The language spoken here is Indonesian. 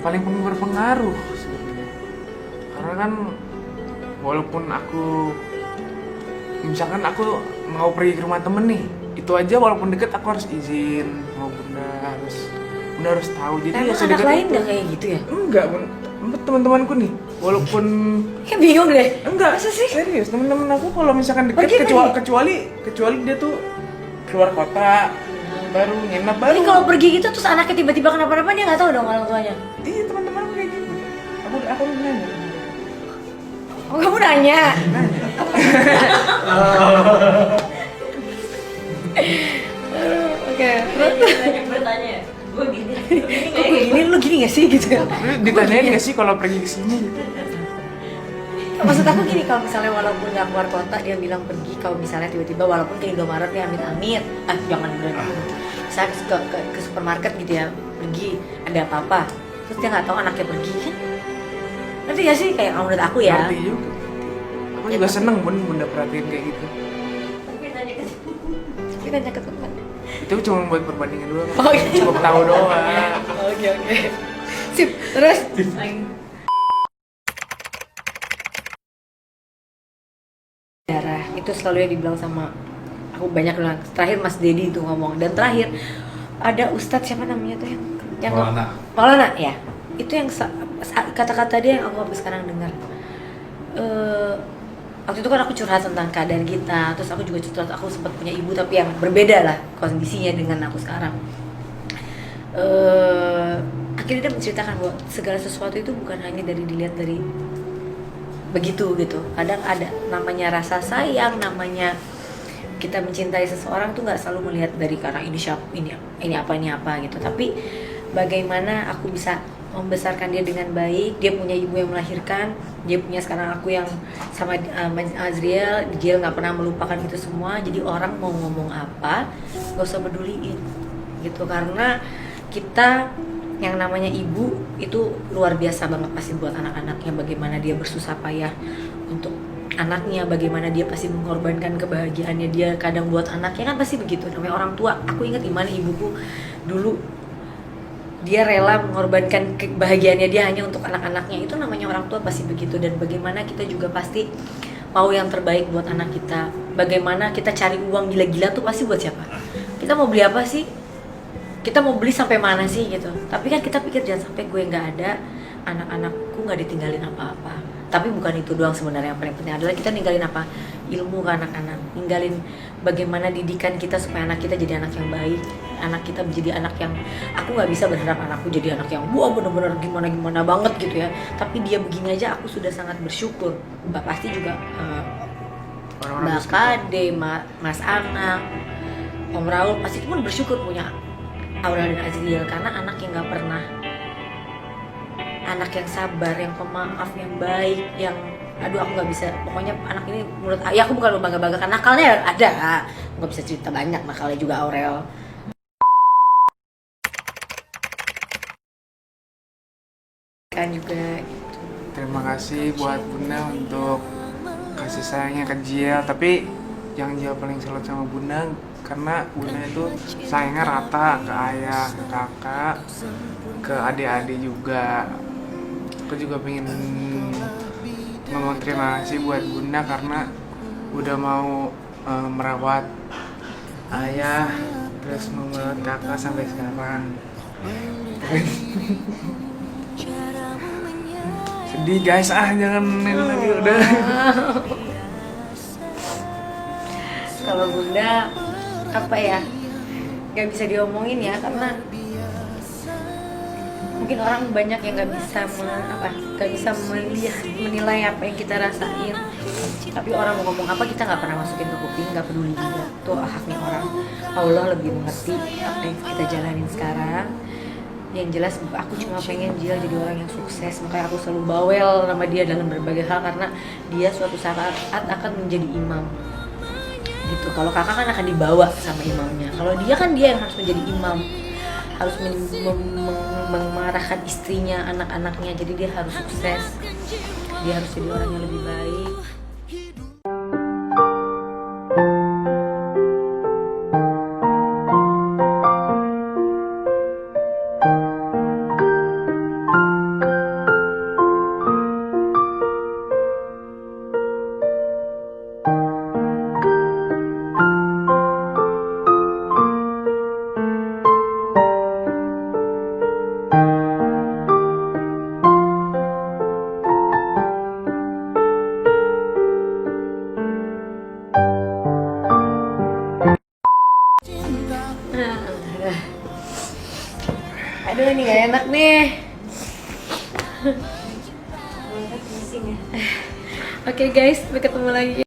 paling berpengaruh sebenarnya. Karena kan walaupun misalkan aku mau pergi ke rumah temen nih, itu aja walaupun deket aku harus izin sama bunda harus tahu. Jadi Emang ya anak sedekat lain itu. gak kayak gitu ya? Enggak, teman-temanku nih, walaupun Kayak bingung deh. enggak Masa sih? serius, teman-teman aku kalau misalkan deket Pergi. kecuali dia tuh keluar kota baru nginep baru. Jadi kalau pergi gitu terus anaknya tiba-tiba kenapa-napa dia nggak tahu dong orang tuanya. Iya, teman-teman aku kayak gitu. Aku nanya. Oh kamu nanya? Oke. Bertanya, gue gini. Kok gue gini, lu gini gak sih gitu? Lu ditanyain nggak sih kalau pergi ke sini gitu? Maksud aku gini, kalau misalnya walaupun nggak keluar kota dia bilang pergi, kalau misalnya tiba-tiba walaupun ke Indomaret ya amit-amit, jangan berani. Misalnya ke supermarket gitu ya, pergi ada apa-apa, terus dia nggak tahu anaknya pergi kan? Ngerti gak sih kayak menurut aku ya? Ngerti juga. Aku juga seneng bunda perhatiin kayak gitu. Tapi nanya ke Tapi nanya ke teman. Itu cuma buat perbandingan doang. Oh, iya. Cukup tahu doang. Oke. Sip, terus darah itu selalu yang dibilang sama aku banyak bilang. Terakhir Mas Dedi itu ngomong, dan terakhir ada Ustadz siapa namanya tuh yang Maulana ya. Itu yang kata-kata dia yang aku sampai sekarang dengar. Waktu itu kan aku curhat tentang keadaan kita, terus aku juga curhat aku sempat punya ibu tapi yang berbeda lah kondisinya dengan aku sekarang. Akhirnya dia menceritakan bahwa segala sesuatu itu bukan hanya dilihat dari begitu gitu. Kadang ada namanya rasa sayang, namanya kita mencintai seseorang tuh nggak selalu melihat dari karena ini apa gitu. Tapi bagaimana aku bisa membesarkan dia dengan baik. Dia punya ibu yang melahirkan, dia punya sekarang aku yang sama Azriel. Dia nggak pernah melupakan itu semua. Jadi orang mau ngomong apa nggak usah peduliin gitu, karena kita yang namanya ibu itu luar biasa banget pasti buat anak-anaknya. Bagaimana dia bersusah payah untuk anaknya, bagaimana dia pasti mengorbankan kebahagiaannya dia kadang buat anaknya, kan pasti begitu namanya orang tua. Aku ingat gimana ibuku dulu, dia rela mengorbankan kebahagiaannya dia hanya untuk anak-anaknya. Itu namanya orang tua pasti begitu. Dan bagaimana kita juga pasti mau yang terbaik buat anak kita. Bagaimana kita cari uang gila-gila tuh pasti buat siapa? Kita mau beli apa sih? Kita mau beli sampai mana sih gitu. Tapi kan kita pikir jangan sampai gue nggak ada, anak-anakku nggak ditinggalin apa-apa. Tapi bukan itu doang sebenarnya, yang paling penting adalah kita ninggalin apa? Ilmu ke anak-anak, ninggalin bagaimana didikan kita supaya anak kita jadi anak yang baik, anak kita menjadi anak yang, aku nggak bisa berharap anakku jadi anak yang wah bener-bener gimana banget gitu ya. Tapi dia begini aja aku sudah sangat bersyukur. Mbak pasti juga Mbak Kade, Mas Anang, Om Raul pasti pun bersyukur punya Aurel dan Azriel, karena anak yang nggak pernah, anak yang sabar, yang pemaaf, yang baik, yang aduh aku nggak bisa, pokoknya anak ini menurut ya aku bukan membangga-banggakan nakalnya ada, nggak bisa cerita banyak nakalnya juga Aurel. Kan juga gitu. Terima kasih buat bunda untuk kasih sayangnya ke Jiel. Tapi yang Jiel paling salut sama bunda karena bunda itu sayangnya rata ke ayah, ke kakak, ke adik-adik juga. Aku juga pengen ngomong terima kasih buat bunda karena udah mau merawat ayah, terus merawat kakak sampai sekarang. Sedih guys, jangan main lagi udah. Kalau bunda apa ya, nggak bisa diomongin ya, karena mungkin orang banyak yang nggak bisa menilai apa yang kita rasain. Tapi orang mau ngomong apa kita nggak pernah masukin ke kuping, nggak peduli juga. Itu haknya orang. Allah lebih mengerti apa yang kita jalanin sekarang. Yang jelas aku cuma pengen Jiel jadi orang yang sukses, makanya aku selalu bawel sama dia dalam berbagai hal, karena dia suatu saat akan menjadi imam gitu. Kalau kakak kan akan dibawa sama imamnya, kalau dia kan dia yang harus menjadi imam, harus mengarahkan istrinya, anak-anaknya. Jadi dia harus sukses, dia harus jadi orang yang lebih baik. Aduh, ini gak enak nih. Pusing ya. Oke guys, sampai ketemu lagi.